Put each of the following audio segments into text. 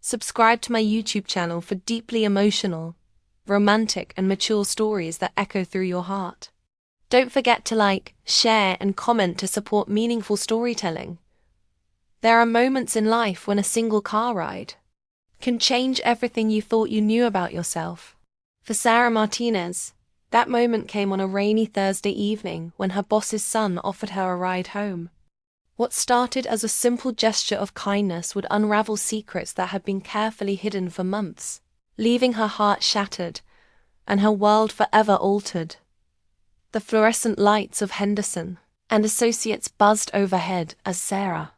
Subscribe to my YouTube channel for deeply emotional, romantic, and mature stories that echo through your heart. Don't forget to like, share, and comment to support meaningful storytelling. There are moments in life when a single car ride can change everything you thought you knew about yourself. For Sarah Martinez, that moment came on a rainy Thursday evening when her boss's son offered her a ride home. What started as a simple gesture of kindness would unravel secrets that had been carefully hidden for months, leaving her heart shattered and her world forever altered. The fluorescent lights of Henderson and Associates buzzed overhead as Sarah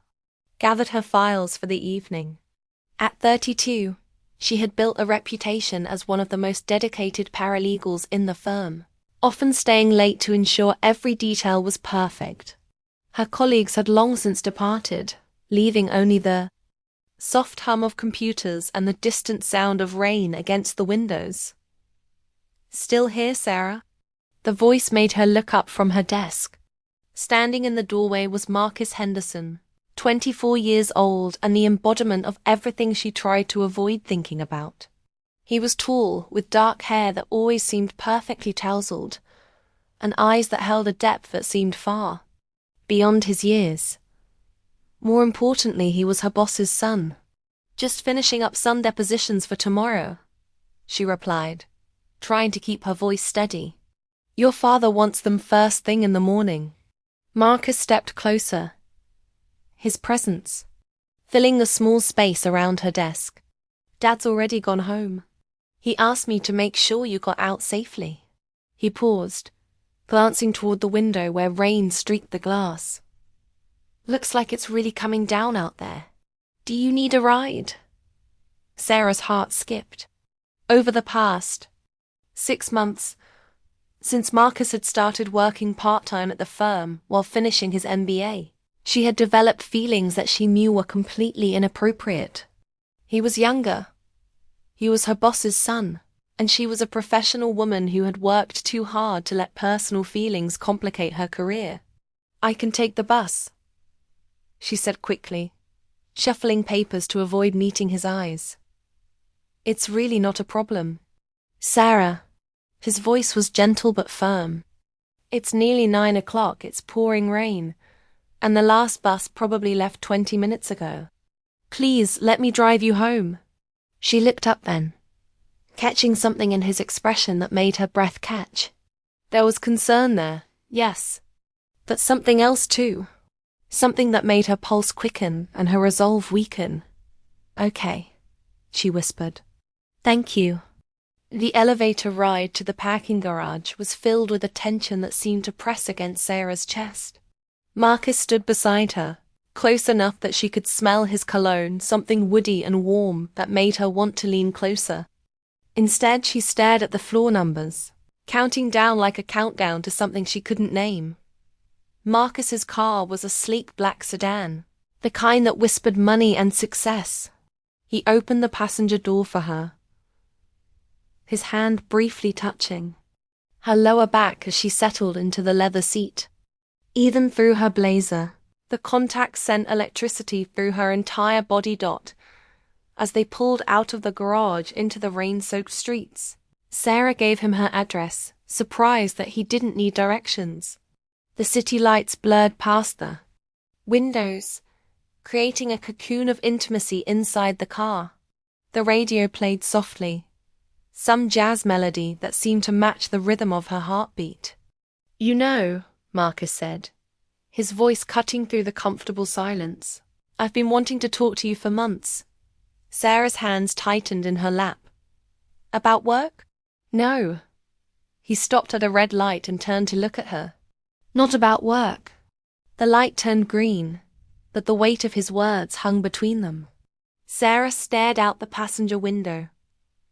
gathered her files for the evening. At 32, she had built a reputation as one of the most dedicated paralegals in the firm, often staying late to ensure every detail was perfect. Her colleagues had long since departed, leaving only the soft hum of computers and the distant sound of rain against the windows. "Still here, Sarah?" The voice made her look up from her desk. Standing in the doorway was Marcus Henderson, 24 years old and the embodiment of everything she tried to avoid thinking about. He was tall, with dark hair that always seemed perfectly tousled, and eyes that held a depth that seemed far beyond his years. More importantly, he was her boss's son. "Just finishing up some depositions for tomorrow," she replied, trying to keep her voice steady. "Your father wants them first thing in the morning." Marcus stepped closer, his presence filling the small space around her desk. "Dad's already gone home. He asked me to make sure you got out safely." He paused, glancing toward the window where rain streaked the glass. "Looks like it's really coming down out there. Do you need a ride?" Sarah's heart skipped. Over the past 6 months, since Marcus had started working part-time at the firm while finishing his MBA, she had developed feelings that she knew were completely inappropriate. He was younger. He was her boss's son, and she was a professional woman who had worked too hard to let personal feelings complicate her career. "I can take the bus," she said quickly, shuffling papers to avoid meeting his eyes. "It's really not a problem." "Sarah," his voice was gentle but firm, "it's nearly 9 o'clock, it's pouring rain, and the last bus probably left 20 minutes ago. Please, let me drive you home." She looked up then, catching something in his expression that made her breath catch. There was concern there, yes, but something else too. Something that made her pulse quicken and her resolve weaken. "Okay," she whispered. "Thank you." The elevator ride to the parking garage was filled with a tension that seemed to press against Sarah's chest. Marcus stood beside her, close enough that she could smell his cologne, something woody and warm that made her want to lean closer. Instead, she stared at the floor numbers, counting down like a countdown to something she couldn't name. Marcus's car was a sleek black sedan, the kind that whispered money and success. He opened the passenger door for her, his hand briefly touching her lower back as she settled into the leather seat. Even through her blazer, the contacts sent electricity through her entire body. As they pulled out of the garage into the rain-soaked streets, Sarah gave him her address, surprised that he didn't need directions. The city lights blurred past the windows, creating a cocoon of intimacy inside the car. The radio played softly, some jazz melody that seemed to match the rhythm of her heartbeat. "You know," Marcus said, his voice cutting through the comfortable silence, "I've been wanting to talk to you for months." Sarah's hands tightened in her lap. "About work?" "No." He stopped at a red light and turned to look at her. "Not about work." The light turned green, but the weight of his words hung between them. Sarah stared out the passenger window,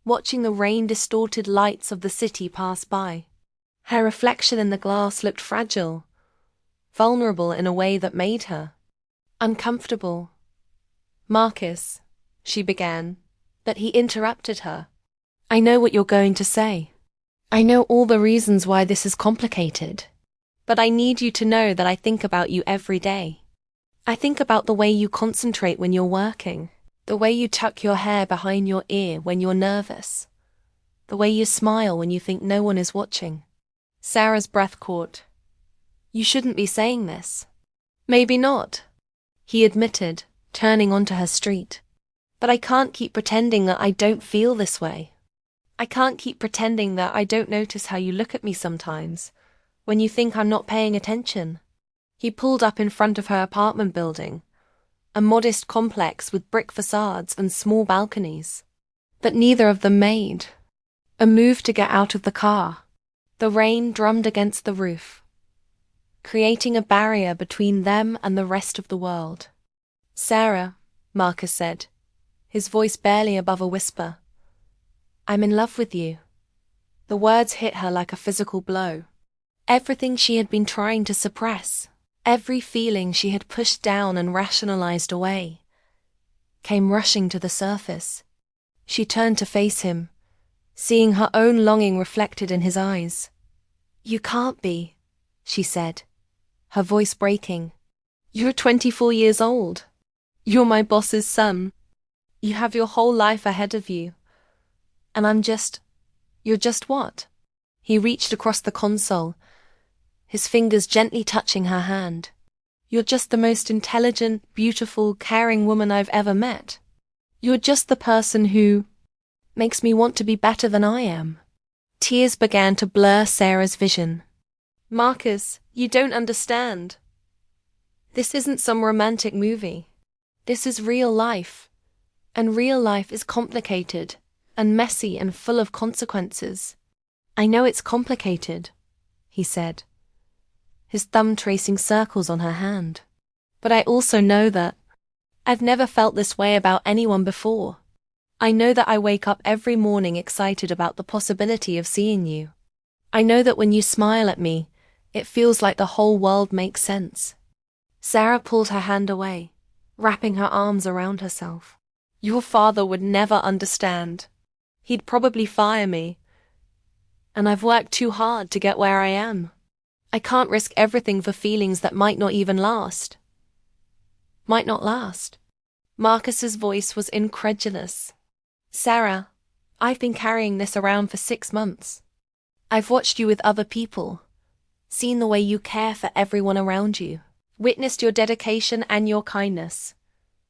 watching the rain-distorted lights of the city pass by. Her reflection in the glass looked fragile, vulnerable in a way that made her uncomfortable. "Marcus," she began, but he interrupted her. "I know what you're going to say. I know all the reasons why this is complicated. But I need you to know that I think about you every day. I think about the way you concentrate when you're working, The way you tuck your hair behind your ear when you're nervous. The way you smile when you think no one is watching. Sarah's breath caught. You shouldn't be saying this. Maybe not, he admitted, turning onto her street. But I can't keep pretending that I don't feel this way. I can't keep pretending that I don't notice how you look at me sometimes, when you think I'm not paying attention. He pulled up in front of her apartment building, a modest complex with brick facades and small balconies. But neither of them made a move to get out of the car. The rain drummed against the roof, creating a barrier between them and the rest of the world. Sarah, Marcus said, his voice barely above a whisper. I'm in love with you. The words hit her like a physical blow. Everything she had been trying to suppress, every feeling she had pushed down and rationalized away, came rushing to the surface. She turned to face him, seeing her own longing reflected in his eyes. You can't be, she said, her voice breaking. You're 24 years old. You're my boss's son. You have your whole life ahead of you. And you're just what? He reached across the console, his fingers gently touching her hand. You're just the most intelligent, beautiful, caring woman I've ever met. You're just the person who makes me want to be better than I am. Tears began to blur Sarah's vision. Marcus, you don't understand. This isn't some romantic movie. This is real life. And real life is complicated and messy and full of consequences. I know it's complicated, he said, his thumb tracing circles on her hand. But I also know that I've never felt this way about anyone before. I know that I wake up every morning excited about the possibility of seeing you. I know that when you smile at me, it feels like the whole world makes sense. Sarah pulled her hand away, wrapping her arms around herself. Your father would never understand. He'd probably fire me. And I've worked too hard to get where I am. I can't risk everything for feelings that might not even last. Might not last. Marcus's voice was incredulous. Sarah, I've been carrying this around for 6 months. I've watched you with other people, seen the way you care for everyone around you, witnessed your dedication and your kindness.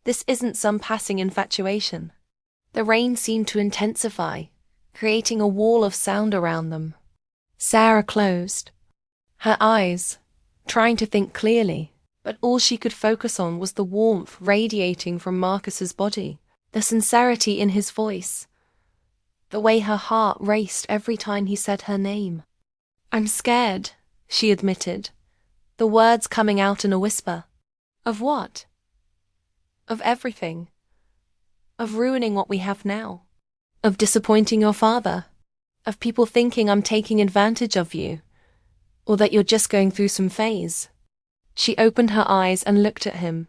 This isn't some passing infatuation. The rain seemed to intensify, creating a wall of sound around them. Sarah closed her eyes, trying to think clearly, but all she could focus on was the warmth radiating from Marcus's body, the sincerity in his voice, the way her heart raced every time he said her name. I'm scared, she admitted, the words coming out in a whisper. Of what? Of everything. Of ruining what we have now. Of disappointing your father. Of people thinking I'm taking advantage of you. Or that you're just going through some phase. She opened her eyes and looked at him.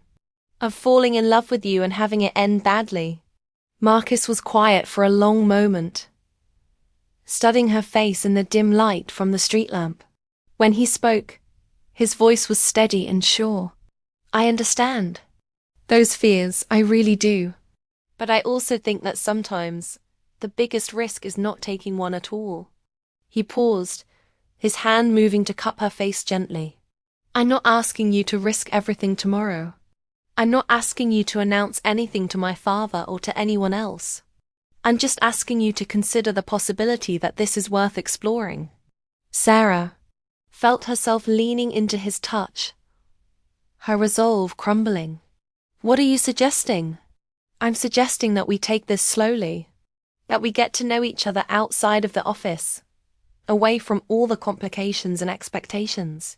Of falling in love with you and having it end badly. Marcus was quiet for a long moment, studying her face in the dim light from the street lamp. When he spoke, his voice was steady and sure. I understand those fears, I really do. But I also think that sometimes the biggest risk is not taking one at all. He paused, his hand moving to cup her face gently. I'm not asking you to risk everything tomorrow. I'm not asking you to announce anything to my father or to anyone else. I'm just asking you to consider the possibility that this is worth exploring. Sarah felt herself leaning into his touch, her resolve crumbling. What are you suggesting? I'm suggesting that we take this slowly, that we get to know each other outside of the office, away from all the complications and expectations,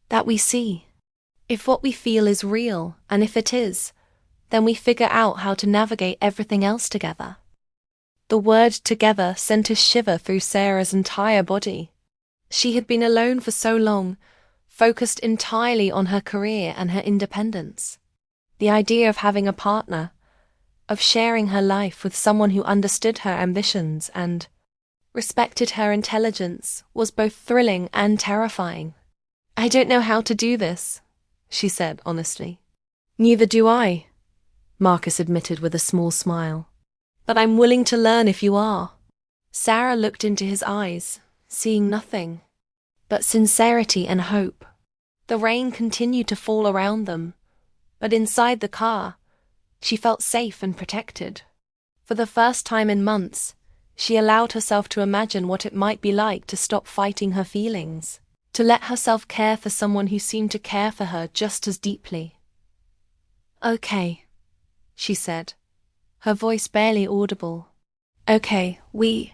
that we see if what we feel is real, and if it is, then we figure out how to navigate everything else together. The word together sent a shiver through Sarah's entire body. She had been alone for so long, focused entirely on her career and her independence. The idea of having a partner, of sharing her life with someone who understood her ambitions and respected her intelligence was both thrilling and terrifying. I don't know how to do this, she said honestly. Neither do I, Marcus admitted with a small smile. But I'm willing to learn if you are. Sarah looked into his eyes, seeing nothing but sincerity and hope. The rain continued to fall around them, but inside the car, she felt safe and protected. For the first time in months, she allowed herself to imagine what it might be like to stop fighting her feelings, to let herself care for someone who seemed to care for her just as deeply. "Okay," she said, her voice barely audible. "Okay, we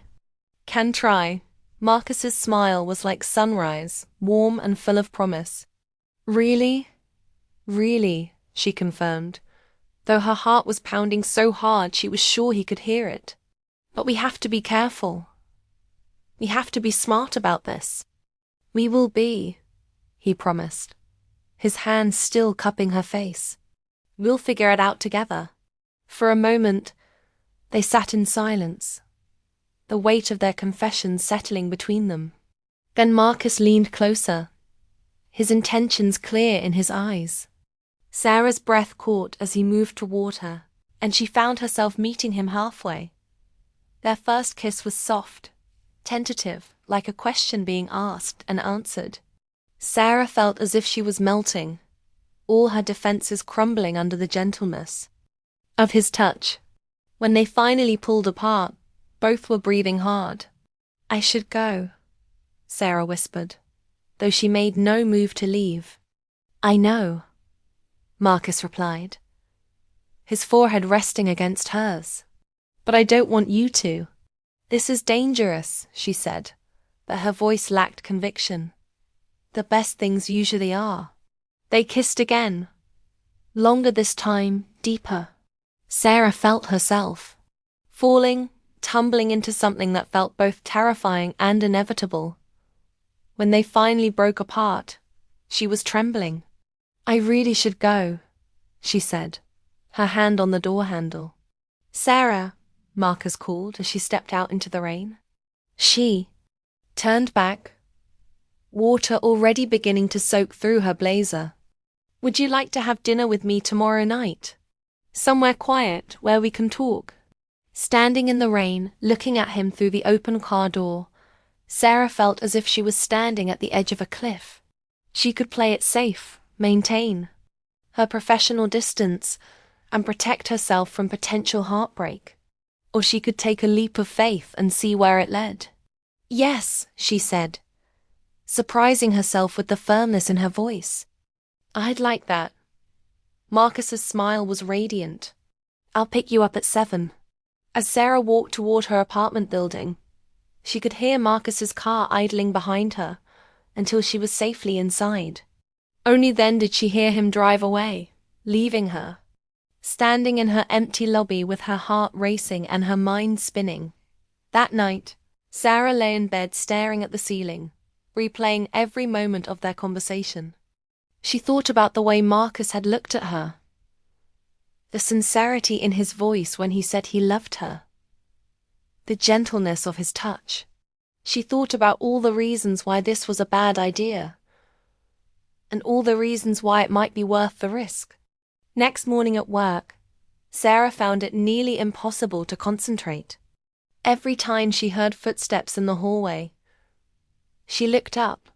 can try." Marcus's smile was like sunrise, warm and full of promise. "Really? Really," she confirmed, though her heart was pounding so hard she was sure he could hear it. "But we have to be careful. We have to be smart about this." "We will be," he promised, his hand still cupping her face. "We'll figure it out together." For a moment, they sat in silence, the weight of their confession settling between them. Then Marcus leaned closer, his intentions clear in his eyes. Sarah's breath caught as he moved toward her, and she found herself meeting him halfway. Their first kiss was soft, tentative, like a question being asked and answered. Sarah felt as if she was melting, all her defenses crumbling under the gentleness of his touch. When they finally pulled apart, both were breathing hard. "I should go," Sarah whispered, though she made no move to leave. "I know," Marcus replied, his forehead resting against hers. "But I don't want you to." "This is dangerous," she said, but her voice lacked conviction. "The best things usually are." They kissed again, longer this time, deeper. Sarah felt herself falling, tumbling into something that felt both terrifying and inevitable. When they finally broke apart, she was trembling. "I really should go," she said, her hand on the door handle. "Sarah," Marcus called as she stepped out into the rain. She turned back, water already beginning to soak through her blazer. "Would you like to have dinner with me tomorrow night? Somewhere quiet where we can talk?" Standing in the rain, looking at him through the open car door, Sarah felt as if she was standing at the edge of a cliff. She could play it safe, maintain her professional distance, and protect herself from potential heartbreak. Or she could take a leap of faith and see where it led. "Yes," she said, surprising herself with the firmness in her voice. "I'd like that." Marcus's smile was radiant. "I'll pick you up at 7. As Sarah walked toward her apartment building, she could hear Marcus's car idling behind her until she was safely inside. Only then did she hear him drive away, leaving her standing in her empty lobby with her heart racing and her mind spinning. That night, Sarah lay in bed staring at the ceiling, replaying every moment of their conversation. She thought about the way Marcus had looked at her, the sincerity in his voice when he said he loved her, the gentleness of his touch. She thought about all the reasons why this was a bad idea, and all the reasons why it might be worth the risk. Next morning at work, Sarah found it nearly impossible to concentrate. Every time she heard footsteps in the hallway, she looked up,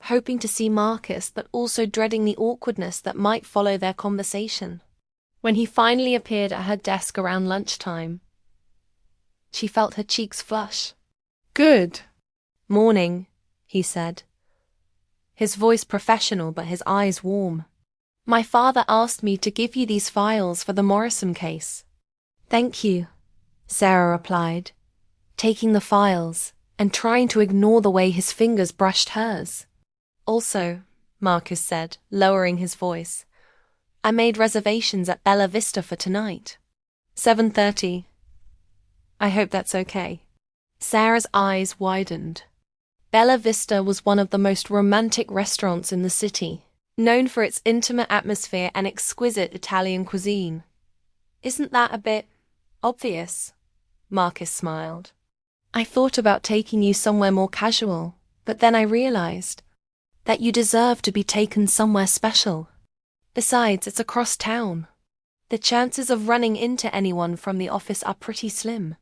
hoping to see Marcus, but also dreading the awkwardness that might follow their conversation. When he finally appeared at her desk around lunchtime, she felt her cheeks flush. "Good morning," he said, his voice professional but his eyes warm. "My father asked me to give you these files for the Morrison case." "Thank you," Sarah replied, taking the files and trying to ignore the way his fingers brushed hers. "Also," Marcus said, lowering his voice, "I made reservations at Bella Vista for tonight. 7:30. I hope that's okay." Sarah's eyes widened. Bella Vista was one of the most romantic restaurants in the city, known for its intimate atmosphere and exquisite Italian cuisine. "Isn't that a bit obvious?" Marcus smiled. "I thought about taking you somewhere more casual, but then I realized that you deserve to be taken somewhere special." Besides, it's across town. The chances of running into anyone from the office are pretty slim.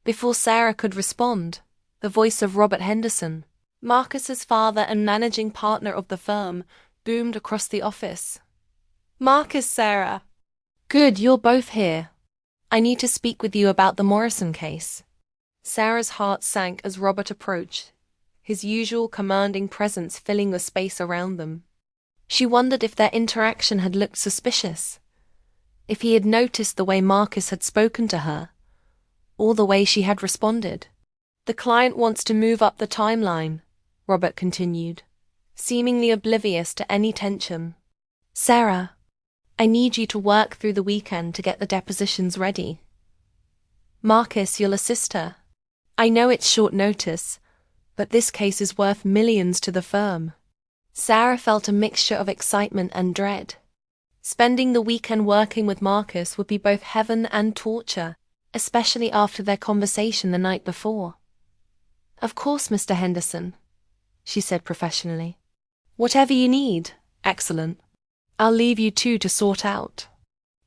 Before Sarah could respond, the voice of Robert Henderson, Marcus's father and managing partner of the firm, boomed across the office. "Marcus, Sarah." "Good, you're both here. I need to speak with you about the Morrison case." Sarah's heart sank as Robert approached, his usual commanding presence filling the space around them. She wondered if their interaction had looked suspicious, if he had noticed the way Marcus had spoken to her, or the way she had responded. "The client wants to move up the timeline," Robert continued, seemingly oblivious to any tension. "Sarah, I need you to work through the weekend to get the depositions ready. Marcus, you'll assist her. I know it's short notice, but this case is worth millions to the firm." Sarah felt a mixture of excitement and dread. Spending the weekend working with Marcus would be both heaven and torture, especially after their conversation the night before. "Of course, Mr. Henderson," she said professionally. "Whatever you need." "Excellent. I'll leave you two to sort out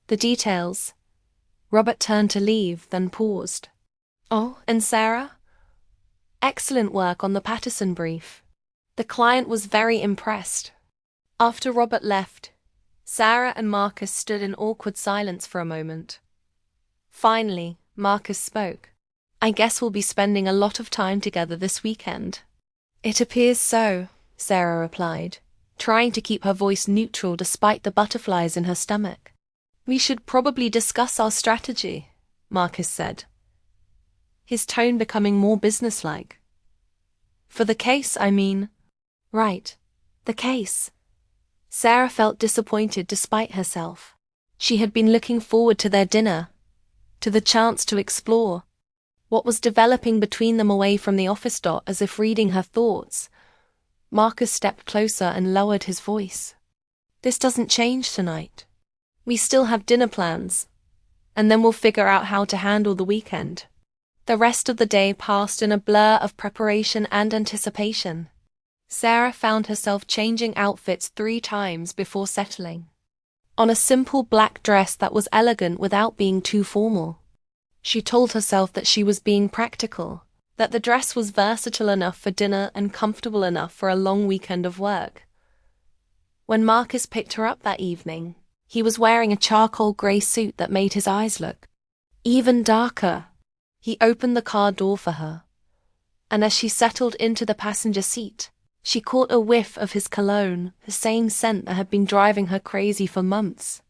the details." Robert turned to leave, then paused. "Oh, and Sarah?" "Excellent work on the Patterson brief." The client was very impressed. After Robert left, Sarah and Marcus stood in awkward silence for a moment. Finally, Marcus spoke. "I guess we'll be spending a lot of time together this weekend." "It appears so," Sarah replied, trying to keep her voice neutral despite the butterflies in her stomach. "We should probably discuss our strategy," Marcus said, his tone becoming more businesslike. "For the case, I mean." "Right, the case." Sarah felt disappointed despite herself. She had been looking forward to their dinner, to the chance to explore what was developing between them away from the office dot. As if reading her thoughts, Marcus stepped closer and lowered his voice. "This doesn't change tonight. We still have dinner plans, and then we'll figure out how to handle the weekend." The rest of the day passed in a blur of preparation and anticipation. Sarah found herself changing outfits 3 times before settling on a simple black dress that was elegant without being too formal. She told herself that she was being practical, that the dress was versatile enough for dinner and comfortable enough for a long weekend of work. When Marcus picked her up that evening, he was wearing a charcoal grey suit that made his eyes look even darker. He opened the car door for her, and as she settled into the passenger seat, she caught a whiff of his cologne, the same scent that had been driving her crazy for months.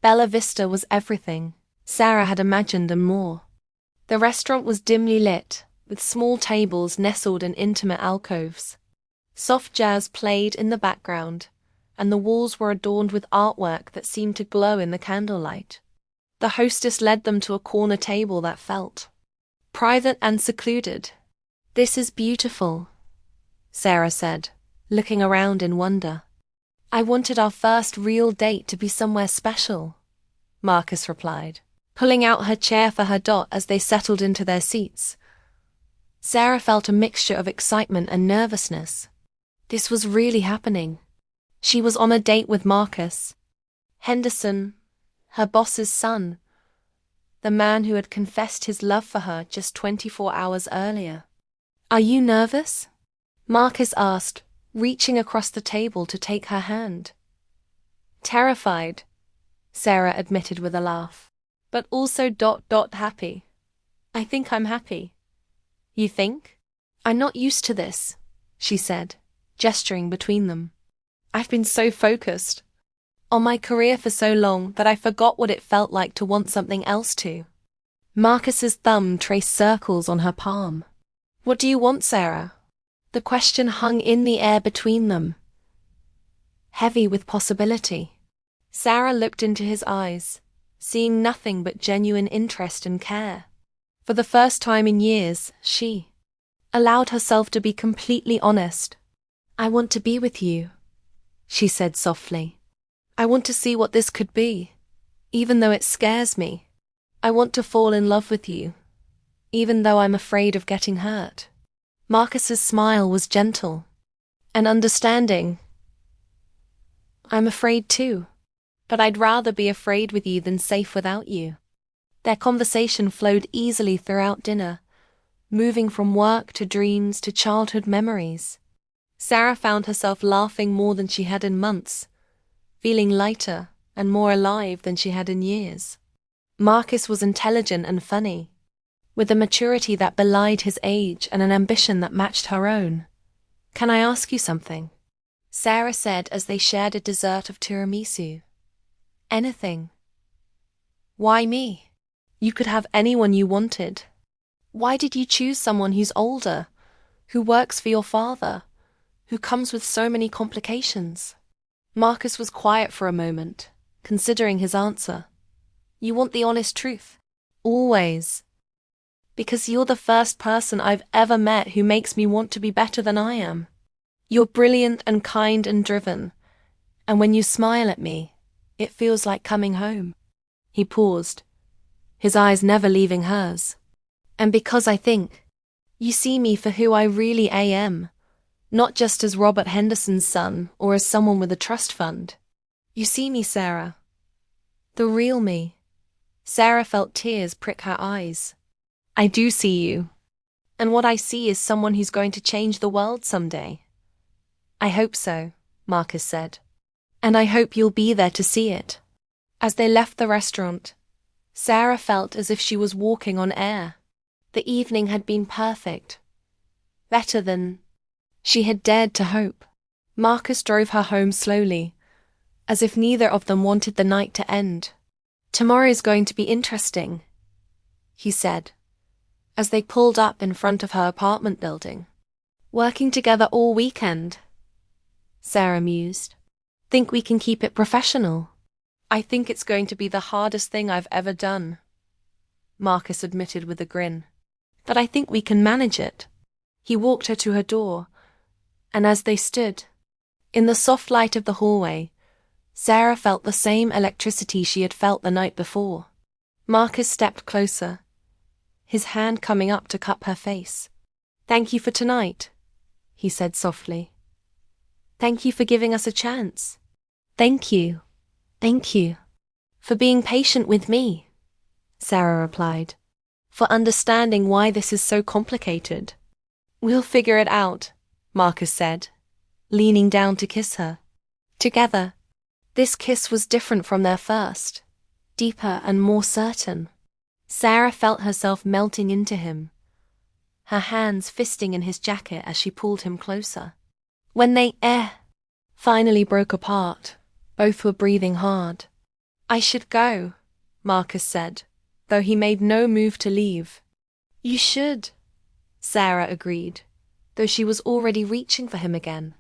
Bella Vista was everything Sarah had imagined and more. The restaurant was dimly lit, with small tables nestled in intimate alcoves. Soft jazz played in the background, and the walls were adorned with artwork that seemed to glow in the candlelight. The hostess led them to a corner table that felt private and secluded. "This is beautiful," Sarah said, looking around in wonder. "I wanted our first real date to be somewhere special," Marcus replied, pulling out her chair for her dot as they settled into their seats. Sarah felt a mixture of excitement and nervousness. This was really happening. She was on a date with Marcus Henderson, her boss's son, the man who had confessed his love for her just 24 hours earlier. "Are you nervous?" Marcus asked, reaching across the table to take her hand. "Terrified," Sarah admitted with a laugh, "but also happy. I think I'm happy." "You think?" "I'm not used to this," she said, gesturing between them. "I've been so focused on my career for so long that I forgot what it felt like to want something else too." Marcus's thumb traced circles on her palm. "What do you want, Sarah?" The question hung in the air between them, heavy with possibility. Sarah looked into his eyes, seeing nothing but genuine interest and care. For the first time in years, she allowed herself to be completely honest. "I want to be with you," she said softly. "I want to see what this could be, even though it scares me. I want to fall in love with you, even though I'm afraid of getting hurt." Marcus's smile was gentle and understanding. I'm afraid too. But I'd rather be afraid with you than safe without you. Their conversation flowed easily throughout dinner, moving from work to dreams to childhood memories. Sarah found herself laughing more than she had in months, feeling lighter and more alive than she had in years. Marcus was intelligent and funny, with a maturity that belied his age and an ambition that matched her own. "Can I ask you something?" Sarah said as they shared a dessert of tiramisu. "Anything." "Why me? You could have anyone you wanted. Why did you choose someone who's older, who works for your father, who comes with so many complications?" Marcus was quiet for a moment, considering his answer. "You want the honest truth?" "Always. Because you're the first person I've ever met who makes me want to be better than I am. You're brilliant and kind and driven, and when you smile at me, it feels like coming home." He paused, his eyes never leaving hers. "And because I think you see me for who I really am, not just as Robert Henderson's son or as someone with a trust fund. You see me, Sarah. The real me." Sarah felt tears prick her eyes. "I do see you. And what I see is someone who's going to change the world someday." "I hope so," Marcus said. "And I hope you'll be there to see it." As they left the restaurant, Sarah felt as if she was walking on air. The evening had been perfect. Better than she had dared to hope. Marcus drove her home slowly, as if neither of them wanted the night to end. "Tomorrow's going to be interesting," he said, as they pulled up in front of her apartment building. "Working together all weekend," Sarah mused. "Think we can keep it professional?" "I think it's going to be the hardest thing I've ever done," Marcus admitted with a grin. "But I think we can manage it." He walked her to her door, and as they stood in the soft light of the hallway, Sarah felt the same electricity she had felt the night before. Marcus stepped closer, his hand coming up to cup her face. "Thank you for tonight," he said softly. "Thank you for giving us a chance." Thank you. For being patient with me," Sarah replied. "For understanding why this is so complicated." "We'll figure it out," Marcus said, leaning down to kiss her. Together, this kiss was different from their first, deeper and more certain. Sarah felt herself melting into him, her hands fisting in his jacket as she pulled him closer. When they finally broke apart, both were breathing hard. "I should go," Marcus said, though he made no move to leave. "You should," Sarah agreed, though she was already reaching for him again.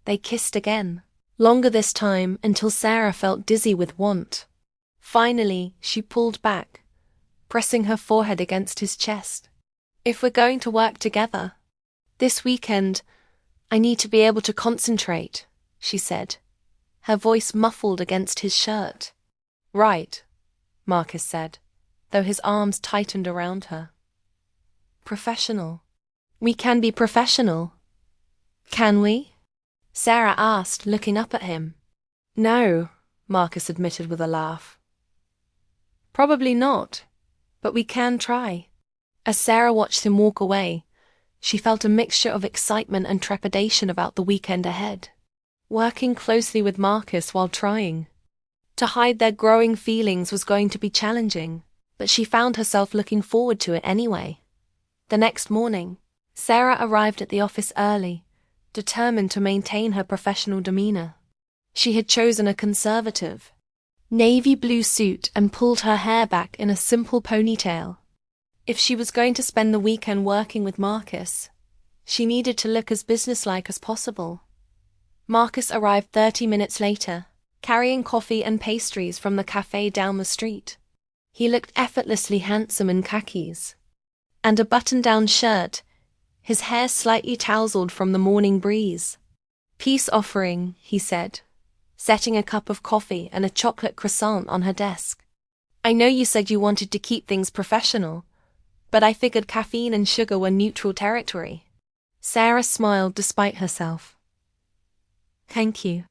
They kissed again, longer this time until Sarah felt dizzy with want. Finally, she pulled back, pressing her forehead against his chest. "If we're going to work together this weekend, I need to be able to concentrate," she said, her voice muffled against his shirt. "Right," Marcus said, though his arms tightened around her. "Professional. We can be professional." "Can we?" Sarah asked, looking up at him. "No," Marcus admitted with a laugh. "Probably not, but we can try." As Sarah watched him walk away, she felt a mixture of excitement and trepidation about the weekend ahead. Working closely with Marcus while trying to hide their growing feelings was going to be challenging, but she found herself looking forward to it anyway. The next morning, Sarah arrived at the office early, determined to maintain her professional demeanor. She had chosen a conservative, navy blue suit and pulled her hair back in a simple ponytail. If she was going to spend the weekend working with Marcus, she needed to look as businesslike as possible. Marcus arrived 30 minutes later, carrying coffee and pastries from the cafe down the street. He looked effortlessly handsome in khakis and a button-down shirt, his hair slightly tousled from the morning breeze. "Peace offering," he said, setting a cup of coffee and a chocolate croissant on her desk. "I know you said you wanted to keep things professional, but I figured caffeine and sugar were neutral territory." Sarah smiled despite herself. "Thank you.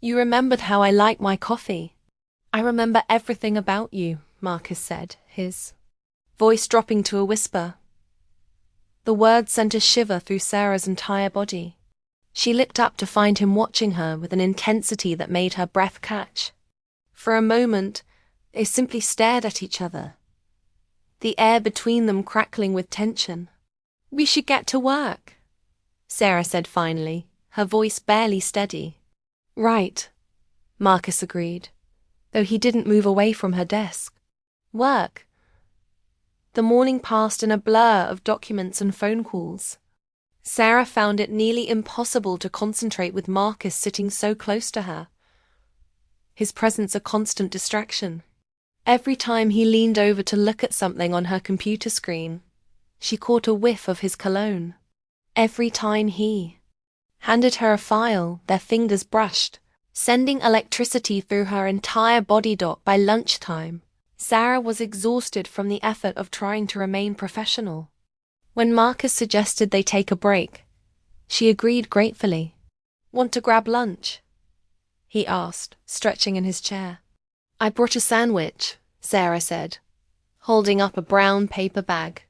You remembered how I like my coffee. I remember everything about you, Marcus said, his voice dropping to a whisper. The words sent a shiver through Sarah's entire body. She looked up to find him watching her with an intensity that made her breath catch. For a moment, they simply stared at each other, the air between them crackling with tension. We should get to work, Sarah said finally, her voice barely steady. Right, Marcus agreed, though he didn't move away from her desk. Work. The morning passed in a blur of documents and phone calls. Sarah found it nearly impossible to concentrate with Marcus sitting so close to her, his presence a constant distraction. Every time he leaned over to look at something on her computer screen, she caught a whiff of his cologne. Every time he handed her a file, their fingers brushed, sending electricity through her entire body. By lunchtime, Sarah was exhausted from the effort of trying to remain professional. When Marcus suggested they take a break, she agreed gratefully. Want to grab lunch? He asked, stretching in his chair. I brought a sandwich, Sarah said, holding up a brown paper bag.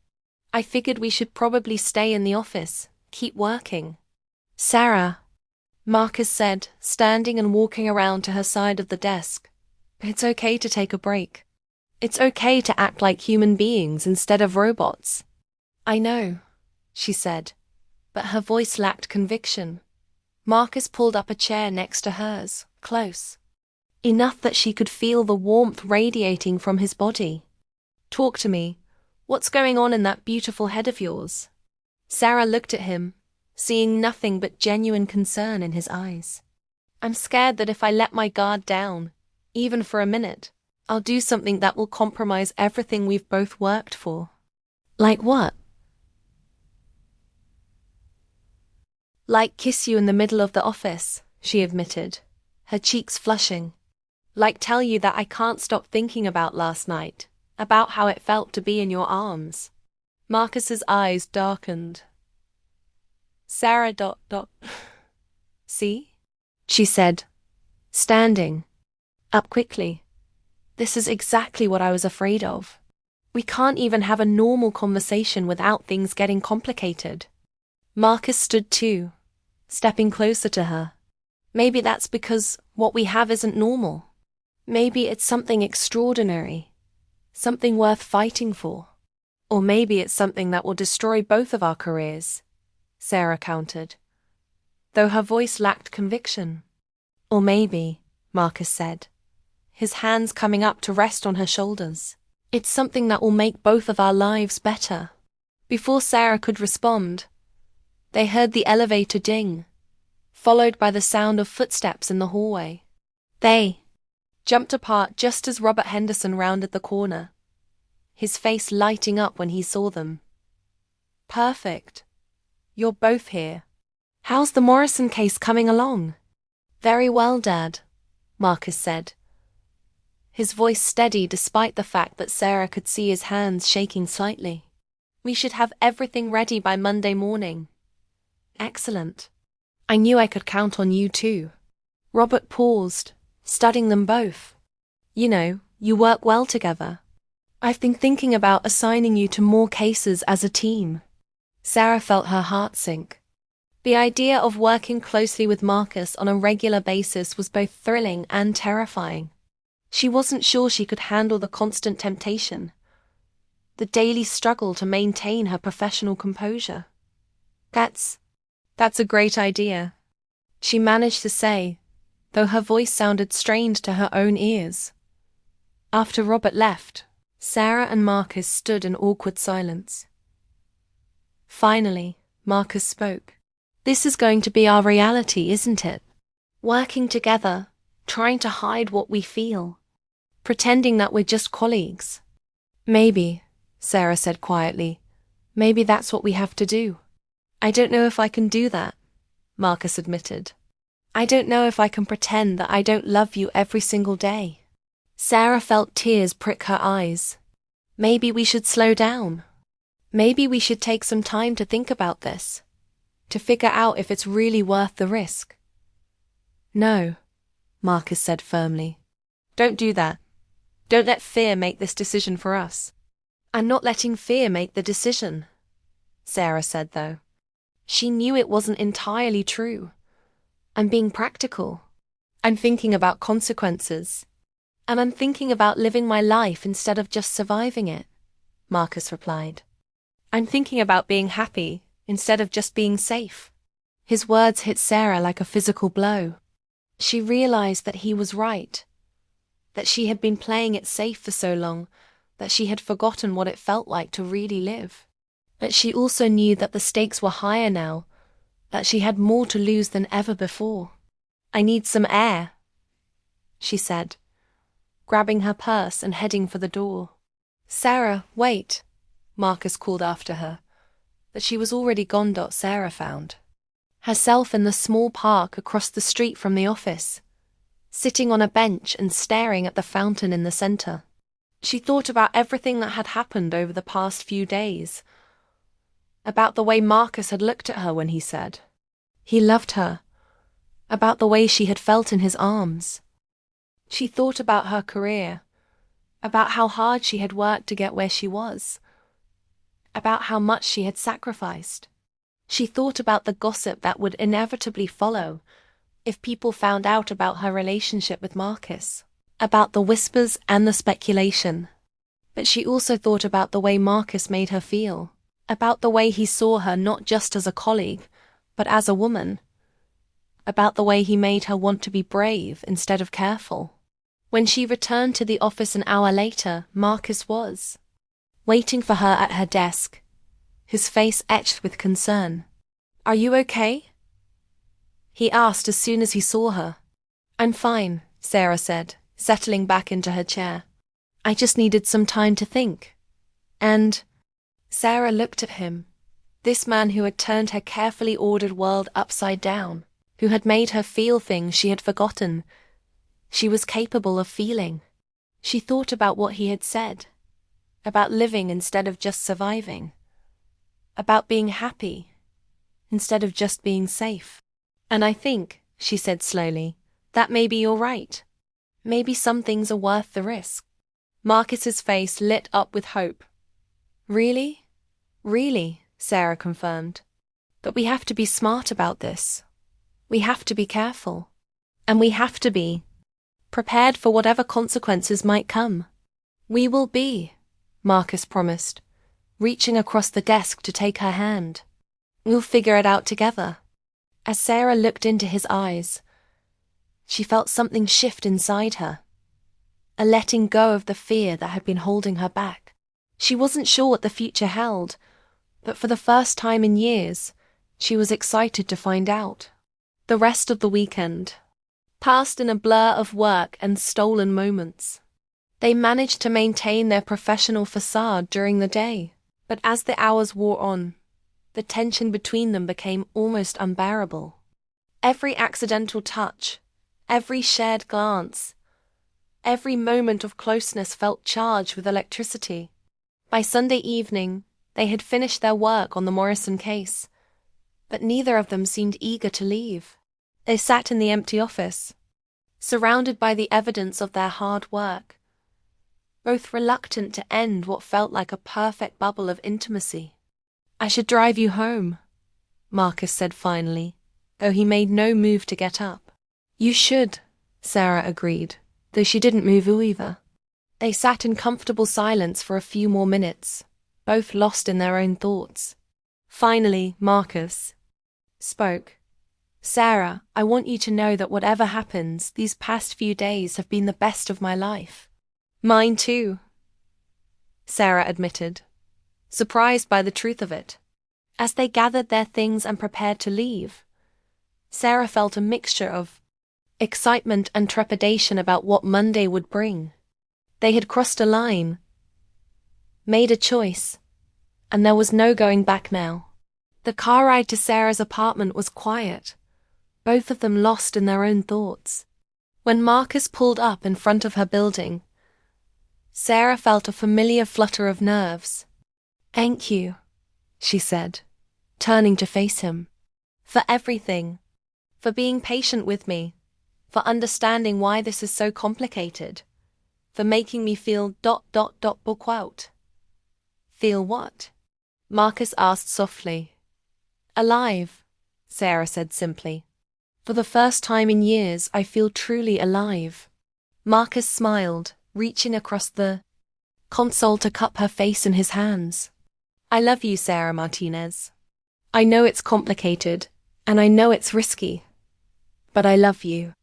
I figured we should probably stay in the office, keep working. Sarah, Marcus said, standing and walking around to her side of the desk. It's okay to take a break. It's okay to act like human beings instead of robots. I know, she said, but her voice lacked conviction. Marcus pulled up a chair next to hers, close, enough that she could feel the warmth radiating from his body. Talk to me. What's going on in that beautiful head of yours? Sarah looked at him, seeing nothing but genuine concern in his eyes. I'm scared that if I let my guard down, even for a minute, I'll do something that will compromise everything we've both worked for. Like what? Like kiss you in the middle of the office, she admitted, her cheeks flushing. Like tell you that I can't stop thinking about last night, about how it felt to be in your arms. Marcus's eyes darkened. Sarah ... See? She said, standing up quickly. This is exactly what I was afraid of. We can't even have a normal conversation without things getting complicated. Marcus stood too, stepping closer to her. Maybe that's because what we have isn't normal. Maybe it's something extraordinary, something worth fighting for. Or maybe it's something that will destroy both of our careers, Sarah countered, though her voice lacked conviction. Or maybe, Marcus said, his hands coming up to rest on her shoulders, it's something that will make both of our lives better. Before Sarah could respond, they heard the elevator ding, followed by the sound of footsteps in the hallway. They jumped apart just as Robert Henderson rounded the corner, his face lighting up when he saw them. Perfect. You're both here. How's the Morrison case coming along? Very well, Dad, Marcus said, his voice steady despite the fact that Sarah could see his hands shaking slightly. We should have everything ready by Monday morning. Excellent. I knew I could count on you too. Robert paused, studying them both. You know, you work well together. I've been thinking about assigning you to more cases as a team. Sarah felt her heart sink. The idea of working closely with Marcus on a regular basis was both thrilling and terrifying. She wasn't sure she could handle the constant temptation, the daily struggle to maintain her professional composure. That's a great idea, she managed to say, though her voice sounded strained to her own ears. After Robert left, Sarah and Marcus stood in awkward silence. Finally, Marcus spoke. This is going to be our reality, isn't it? Working together, trying to hide what we feel, pretending that we're just colleagues. Maybe, Sarah said quietly, maybe that's what we have to do. I don't know if I can do that, Marcus admitted. I don't know if I can pretend that I don't love you every single day. Sarah felt tears prick her eyes. Maybe we should slow down. Maybe we should take some time to think about this, to figure out if it's really worth the risk. No, Marcus said firmly. Don't do that. Don't let fear make this decision for us. I'm not letting fear make the decision, Sarah said though. She knew it wasn't entirely true. I'm being practical. I'm thinking about consequences. And I'm thinking about living my life instead of just surviving it, Marcus replied. I'm thinking about being happy instead of just being safe. His words hit Sarah like a physical blow. She realized that he was right, that she had been playing it safe for so long, that she had forgotten what it felt like to really live. But she also knew that the stakes were higher now, that she had more to lose than ever before. I need some air, she said, grabbing her purse and heading for the door. Sarah, wait, Marcus called after her, but she was already gone. Sarah found herself in the small park across the street from the office, sitting on a bench and staring at the fountain in the center. She thought about everything that had happened over the past few days, about the way Marcus had looked at her when he said he loved her, about the way she had felt in his arms. She thought about her career, about how hard she had worked to get where she was, about how much she had sacrificed. She thought about the gossip that would inevitably follow if people found out about her relationship with Marcus, about the whispers and the speculation. But she also thought about the way Marcus made her feel, about the way he saw her not just as a colleague, but as a woman, about the way he made her want to be brave instead of careful. When she returned to the office an hour later, Marcus was waiting for her at her desk, his face etched with concern. Are you okay? He asked as soon as he saw her. I'm fine, Sarah said, settling back into her chair. I just needed some time to think. And Sarah looked at him, this man who had turned her carefully ordered world upside down, who had made her feel things she had forgotten she was capable of feeling. She thought about what he had said, about living instead of just surviving, about being happy instead of just being safe. And I think, she said slowly, that maybe you're right. Maybe some things are worth the risk. Marcus's face lit up with hope. Really? Really, Sarah confirmed. But we have to be smart about this. We have to be careful. And we have to be prepared for whatever consequences might come. We will be, Marcus promised, reaching across the desk to take her hand. We'll figure it out together. As Sarah looked into his eyes, she felt something shift inside her, a letting go of the fear that had been holding her back. She wasn't sure what the future held, but for the first time in years, she was excited to find out. The rest of the weekend passed in a blur of work and stolen moments. They managed to maintain their professional facade during the day, but as the hours wore on, the tension between them became almost unbearable. Every accidental touch, every shared glance, every moment of closeness felt charged with electricity. By Sunday evening, they had finished their work on the Morrison case, but neither of them seemed eager to leave. They sat in the empty office, surrounded by the evidence of their hard work, both reluctant to end what felt like a perfect bubble of intimacy. I should drive you home, Marcus said finally, though he made no move to get up. You should, Sarah agreed, though she didn't move either. They sat in comfortable silence for a few more minutes, both lost in their own thoughts. Finally, Marcus spoke. Sarah, I want you to know that whatever happens, these past few days have been the best of my life. Mine too, Sarah admitted, surprised by the truth of it. As they gathered their things and prepared to leave, Sarah felt a mixture of excitement and trepidation about what Monday would bring. They had crossed a line, made a choice, and there was no going back now. The car ride to Sarah's apartment was quiet, both of them lost in their own thoughts. When Marcus pulled up in front of her building, Sarah felt a familiar flutter of nerves. Thank you, she said, turning to face him. For everything. For being patient with me. for understanding why this is so complicated, for making me feel ... book out. Feel what? Marcus asked softly. Alive, Sarah said simply. For the first time in years, I feel truly alive. Marcus smiled, reaching across the console to cup her face in his hands. I love you, Sarah Martinez. I know it's complicated, and I know it's risky, but I love you.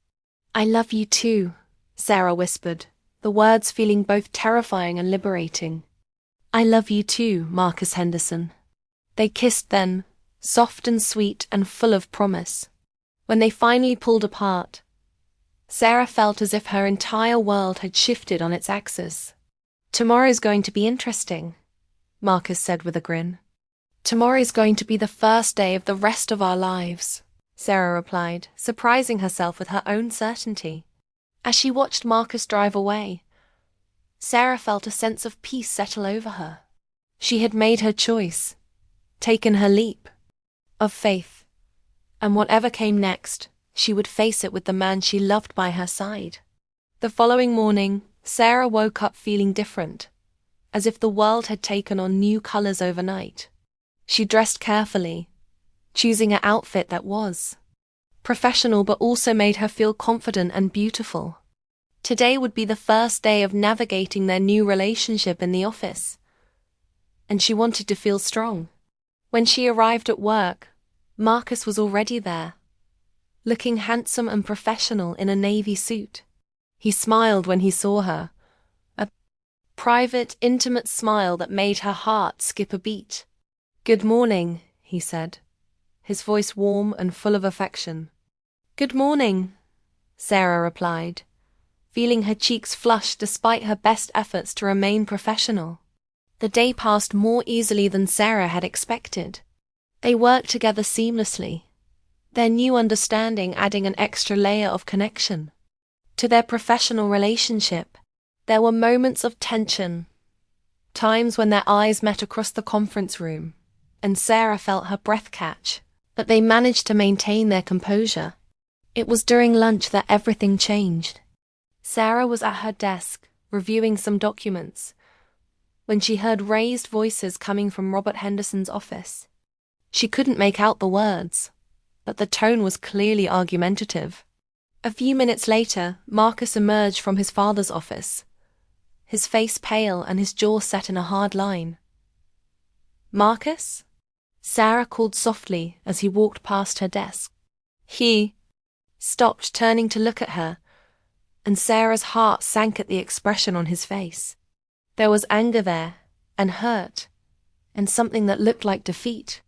I love you too, Sarah whispered, the words feeling both terrifying and liberating. I love you too, Marcus Henderson. They kissed then, soft and sweet and full of promise. When they finally pulled apart, Sarah felt as if her entire world had shifted on its axis. Tomorrow's going to be interesting, Marcus said with a grin. Tomorrow's going to be the first day of the rest of our lives, Sarah replied, surprising herself with her own certainty. As she watched Marcus drive away, Sarah felt a sense of peace settle over her. She had made her choice, taken her leap of faith, and whatever came next, she would face it with the man she loved by her side. The following morning, Sarah woke up feeling different, as if the world had taken on new colors overnight. She dressed carefully, choosing an outfit that was professional but also made her feel confident and beautiful. Today would be the first day of navigating their new relationship in the office, and she wanted to feel strong. When she arrived at work, Marcus was already there, looking handsome and professional in a navy suit. He smiled when he saw her, a private, intimate smile that made her heart skip a beat. Good morning, he said, his voice warm and full of affection. Good morning, Sarah replied, feeling her cheeks flush despite her best efforts to remain professional. The day passed more easily than Sarah had expected. They worked together seamlessly, their new understanding adding an extra layer of connection to their professional relationship. There were moments of tension, times when their eyes met across the conference room, and Sarah felt her breath catch, but they managed to maintain their composure. It was during lunch that everything changed. Sarah was at her desk, reviewing some documents, when she heard raised voices coming from Robert Henderson's office. She couldn't make out the words, but the tone was clearly argumentative. A few minutes later, Marcus emerged from his father's office, his face pale and his jaw set in a hard line. Marcus? Sarah called softly as he walked past her desk. He stopped, turning to look at her, and Sarah's heart sank at the expression on his face. There was anger there, and hurt, and something that looked like defeat.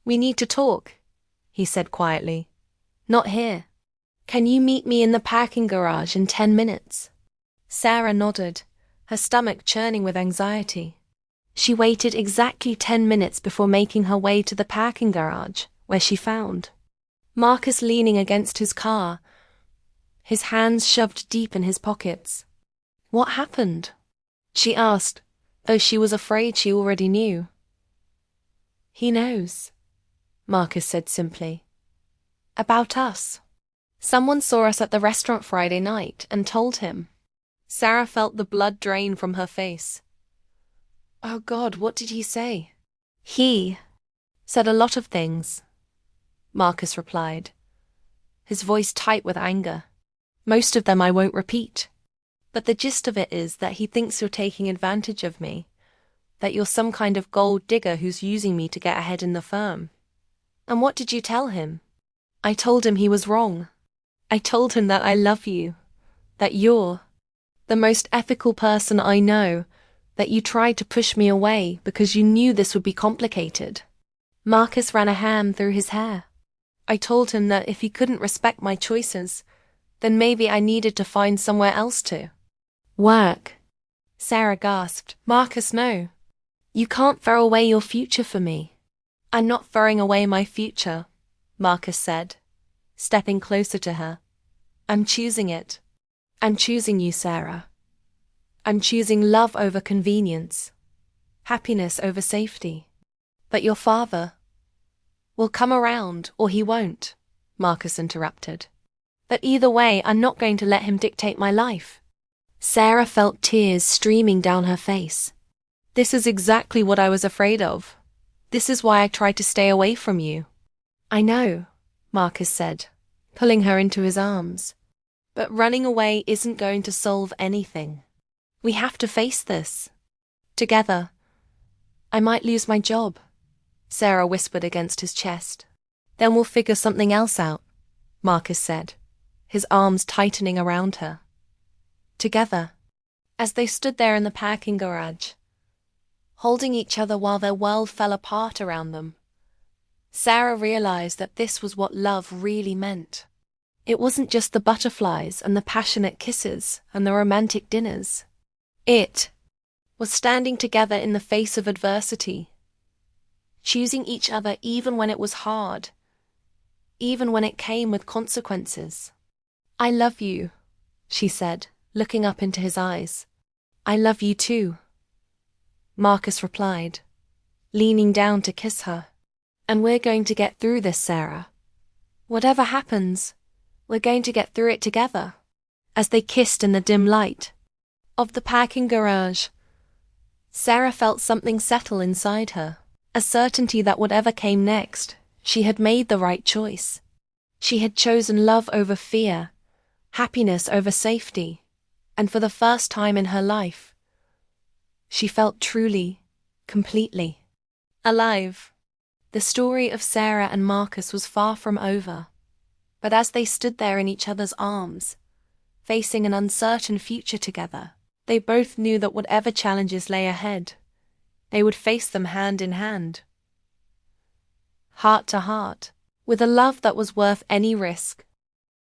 We need to talk, he said quietly. Not here. Can you meet me in the parking garage in 10 minutes? Sarah nodded, her stomach churning with anxiety. She waited exactly 10 minutes before making her way to the parking garage, where she found Marcus leaning against his car, his hands shoved deep in his pockets. What happened? She asked, though she was afraid she already knew. He knows, Marcus said simply. About us. Someone saw us at the restaurant Friday night and told him. Sarah felt the blood drain from her face. Oh God, what did he say? He said a lot of things, Marcus replied, his voice tight with anger. Most of them I won't repeat. But the gist of it is that he thinks you're taking advantage of me, that you're some kind of gold digger who's using me to get ahead in the firm. And what did you tell him? I told him he was wrong. I told him that I love you, that you're the most ethical person I know, that you tried to push me away because you knew this would be complicated. Marcus ran a hand through his hair. I told him that if he couldn't respect my choices, then maybe I needed to find somewhere else to work. Sarah gasped. Marcus, no. You can't throw away your future for me. I'm not throwing away my future, Marcus said, stepping closer to her. I'm choosing it. I'm choosing you, Sarah. I'm choosing love over convenience, happiness over safety. But your father will come around, or he won't, Marcus interrupted. But either way, I'm not going to let him dictate my life. Sarah felt tears streaming down her face. This is exactly what I was afraid of. This is why I tried to stay away from you. I know, Marcus said, pulling her into his arms. But running away isn't going to solve anything. We have to face this. Together. I might lose my job, Sarah whispered against his chest. Then we'll figure something else out, Marcus said, his arms tightening around her. Together. As they stood there in the parking garage, holding each other while their world fell apart around them, Sarah realized that this was what love really meant. It wasn't just the butterflies and the passionate kisses and the romantic dinners. It was standing together in the face of adversity, choosing each other even when it was hard, even when it came with consequences. I love you, she said, looking up into his eyes. I love you too, Marcus replied, leaning down to kiss her. And we're going to get through this, Sarah. Whatever happens, we're going to get through it together. As they kissed in the dim light of the parking garage, Sarah felt something settle inside her, a certainty that whatever came next, she had made the right choice. She had chosen love over fear, happiness over safety, and for the first time in her life, she felt truly, completely alive. The story of Sarah and Marcus was far from over, but as they stood there in each other's arms, facing an uncertain future together, they both knew that whatever challenges lay ahead, they would face them hand in hand, heart to heart, with a love that was worth any risk.